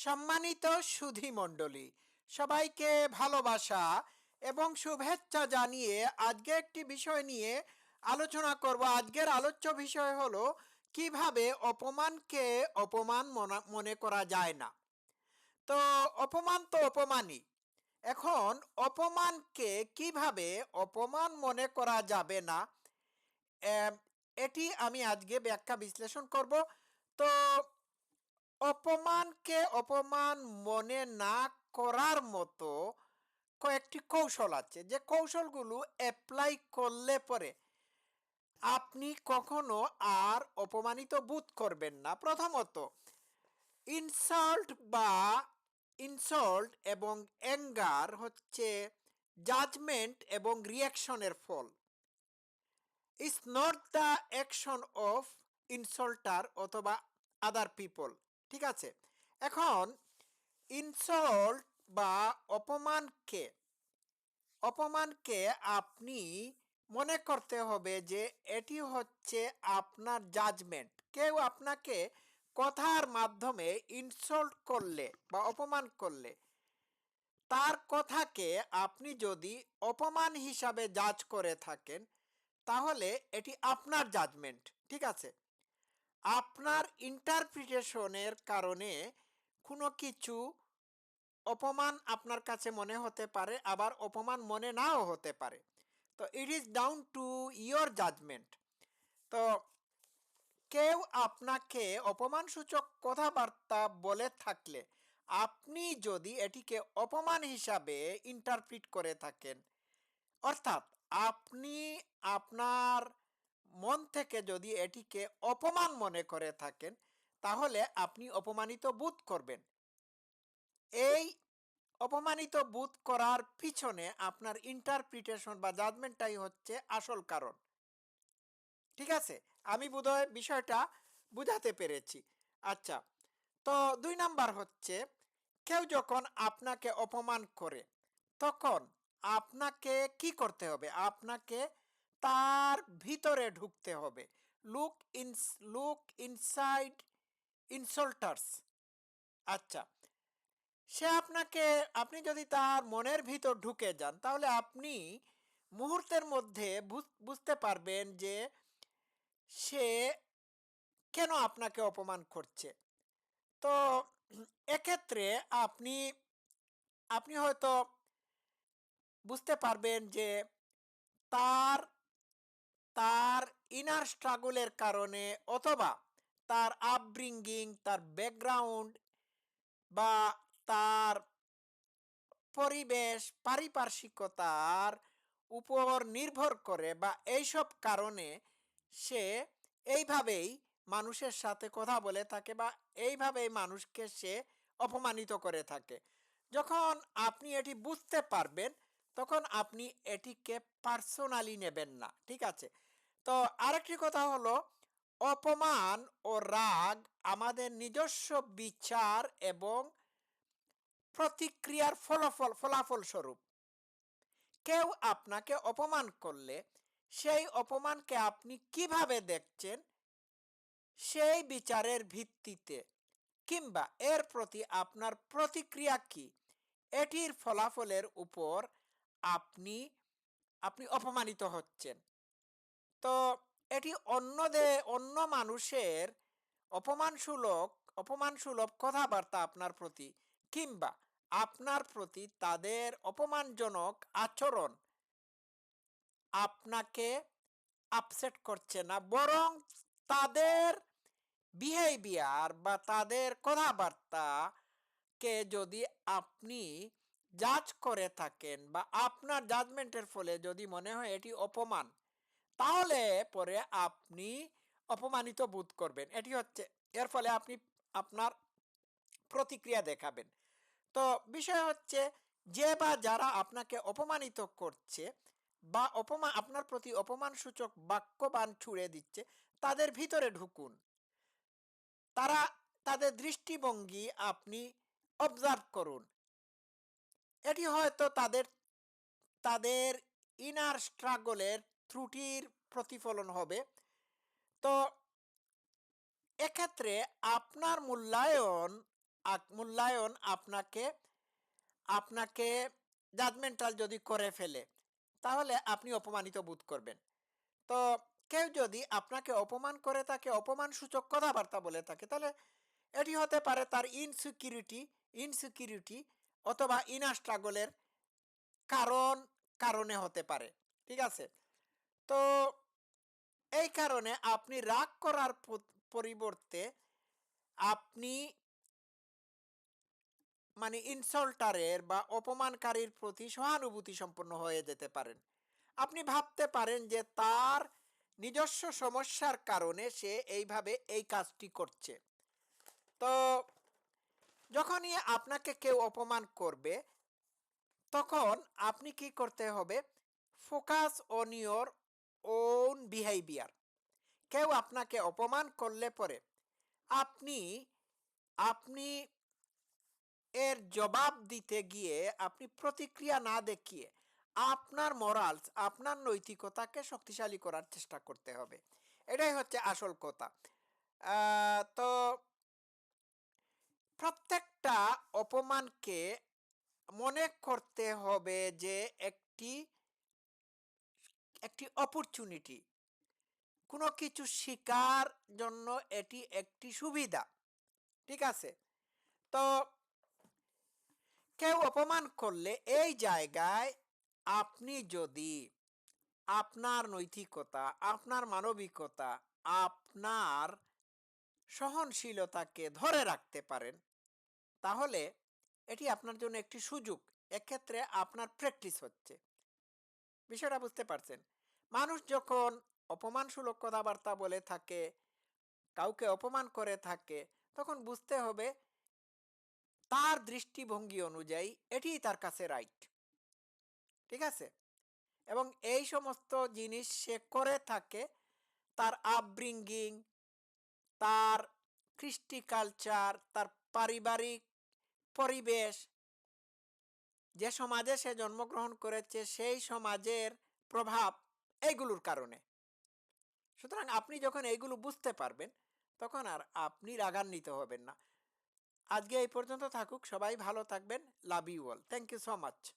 সম্মানিত সুধী মণ্ডলী, সবাইকে ভালোবাসা এবং শুভেচ্ছা জানিয়ে আজকে একটি বিষয় নিয়ে আলোচনা করব। আজকের আলোচ্য বিষয় হলো কিভাবে অপমানকে অপমান মনে করা যায় না। তো অপমান তো অপমানই। এখন অপমানকে কিভাবে অপমান মনে করা যাবে না, এম, এটি আমি আজকে ব্যাখ্যা বিশ্লেষণ করব। তো অপমানকে অপমান মনে না করার মতো কয়েকটি কৌশল আছে, যে কৌশলগুলো অ্যাপ্লাই করলে পরে আপনি কখনো আর অপমানিত বোধ করবেন না। প্রথমত, ইনসাল্ট বা ইনসল্ট এবং অ্যাঙ্গার হচ্ছে জাজমেন্ট এবং রিয়াকশনের ফল। It's not the action of insulter অথবা আদার পিপল। ঠিক আছে। এখন ইনসল্ট বা অপমানকে অপমানকে আপনি মনে করতে হবে যে এটি হচ্ছে আপনার জাজমেন্ট। কেউ আপনাকে কথার মাধ্যমে ইনসল্ট করলে বা অপমান করলে তার কথাকে আপনি যদি অপমান হিসাবে জাজ করে থাকেন, তাহলে এটি আপনার জাজমেন্ট। ঠিক আছে। আপনার ইন্টারপ্রিটেশনের কারণে কোনো কিছু অপমান আপনার কাছে মনে হতে পারে, আবার অপমান মনে নাও হতে পারে। তো it is down to your judgement. তো কেউ আপনাকে অপমানসূচক কথাবার্তা বলে থাকলে আপনি যদি এটিকে অপমান হিসাবে ইন্টারপ্রিট করে থাকেন, অর্থাৎ আপনি আপনার মন থেকে যদি এটিকে অপমান মনে করে থাকেন, তাহলে আপনি অপমানিত বোধ করবেন। এই অপমানিত বোধ করার পিছনে আপনার ইন্টারপ্রিটেশন বা জাজমেন্টটাই হচ্ছে আসল কারণ। ঠিক আছে, আমি বোধহয় বিষয়টা বুঝাতে পেরেছি। আচ্ছা, তো 2 নাম্বার হচ্ছে, কেউ যখন আপনাকে অপমান করে তখন আপনাকে কি করতে হবে? আপনাকে তার ভিতরে ঢুকতে হবে। Look in look inside insulters. আচ্ছা, সে আপনাকে, আপনি যদি তার মনের ভিতর ঢুকে যান, তাহলে আপনি মুহূর্তের মধ্যে বুঝতে পারবেন যে সে কেন আপনাকে অপমান করছে। তো এক্ষেত্রে আপনি আপনি হয়তো বুঝতে পারবেন যে তার তার ইনার স্ট্রাগলের কারণে, অথবা তার আপব্রিঙ্গিং, তার ব্যাকগ্রাউন্ড বা তার পরিবেশ পারিপার্শ্বিকতার উপর নির্ভর করে, বা এইসব কারণে সে এইভাবেই মানুষের সাথে কথা বলে থাকে, বা এইভাবেই মানুষকে সে অপমানিত করে থাকে। যখন আপনি এটি বুঝতে পারবেন, তখন আপনি এটিকে পার্সোনালি নেবেন না। ঠিক আছে। তো আরেকটি কথা হলো, অপমান ও রাগ আমাদের নিজস্ব বিচার এবং প্রতিক্রিয়ার ফলাফল স্বরূপ। কেউ আপনাকে অপমান করলে সেই অপমানকে আপনি কিভাবে দেখছেন, সেই বিচারের ভিত্তিতে কিংবা এর প্রতি আপনার প্রতিক্রিয়া কি, এটির ফলাফলের উপর আপনি আপনি অপমানিত হচ্ছেন। তো এটি অন্য মানুষের অপমানসুলভ অপমানসুলভ কথাবার্তা আপনার প্রতি, কিংবা আপনার প্রতি তাদের অপমানজনক আচরণ আপনাকে আপসেট করছে না, বরং তাদের বিহেভিয়ার বা তাদের কথাবার্তাকে যদি আপনি জাজ করে থাকেন, বা আপনার জাজমেন্টের ফলে যদি মনে হয় এটি অপমান, তাহলে পরে আপনি অপমানিত বোধ করবেন। এটি হচ্ছে, এর ফলে আপনি আপনার প্রতিক্রিয়া দেখাবেন। তো বিষয় হচ্ছে, যে বা যারা আপনাকে অপমানিত করছে বা আপনার প্রতি অপমানসূচক বাক্যবাণ ছুড়ে দিচ্ছে, তাদের ভিতরে ঢুকুন। তারা তাদের দৃষ্টিভঙ্গি আপনি অবজার্ভ করুন। এটি হয়তো তাদের তাদের ইনার স্ট্রাগলের ত্রুটির প্রতিফলন হবে। তো এক্ষেত্রে আপনার মূল্যায়ন মূল্যায়ন আপনাকে আপনাকে জাজমেন্টাল যদি করে ফেলে, তাহলে আপনি অপমানিত বোধ করবেন। তো কেউ যদি আপনাকে অপমান করে থাকে, অপমানসূচক কথাবার্তা বলে থাকে, তাহলে এটি হতে পারে তার ইনসিকিউরিটি অথবা ইনার স্ট্রাগলের কারণে হতে পারে। ঠিক আছে? তো এই কারণে আপনি রাগ করার পরিবর্তে আপনি মানে ইনসাল্টারের বা অপমানকারীর প্রতি সহানুভূতি সম্পন্ন হয়ে যেতে পারেন। আপনি ভাবতে পারেন যে তার নিজস্ব সমস্যার কারণে সে এইভাবে এই কাজটি করছে। তো যখনই আপনাকে কেউ অপমান করবে, তখন আপনি কি করতে হবে? Focus on your own behaviour. কেউ আপনাকে অপমান করলে পরে আপনি আপনি এর জবাব দিতে গিয়ে আপনি প্রতিক্রিয়া না দেখিয়ে আপনার মোরালস, আপনার নৈতিকতাকে শক্তিশালী করার চেষ্টা করতে হবে। এটাই হচ্ছে আসল কথা। তো প্রত্যেকটা অপমানকে মনে করতে হবে যে একটি একটি অপরচুনিটি, কোনো কিছু শিকার জন্য এটি একটি সুবিধা। ঠিক আছে? তো কেউ অপমান করলে এই জায়গায় আপনি যদি আপনার নৈতিকতা, আপনার মানবিকতা, আপনার সহনশীলতাকে ধরে রাখতে পারেন, তাহলে এটি আপনার জন্য একটি সুযোগ। এক্ষেত্রে আপনার প্র্যাকটিস হচ্ছে। বিষয়টা বুঝতে পারছেন? মানুষ যখন অপমানসূলক কথাবার্তা বলে থাকে, কাউকে অপমান করে থাকে, তখন বুঝতে হবে তার দৃষ্টিভঙ্গি অনুযায়ী এটিই তার কাছে রাইট। ঠিক আছে? এবং এই সমস্ত জিনিস সে করে থাকে তার আপব্রিঙ্গিং, তার কৃষ্টি কালচার, তার পারিবারিক পরিবেশ, যে সমাজে সে জন্মগ্রহণ করেছে সেই সমাজের প্রভাব, এইগুলোর কারণে। সুতরাং আপনি যখন এইগুলো বুঝতে পারবেন, তখন আর আপনি রাগান্বিত হবেন না। আজকে এই পর্যন্ত থাকুক। সবাই ভালো থাকবেন। Love you all. Thank you so much.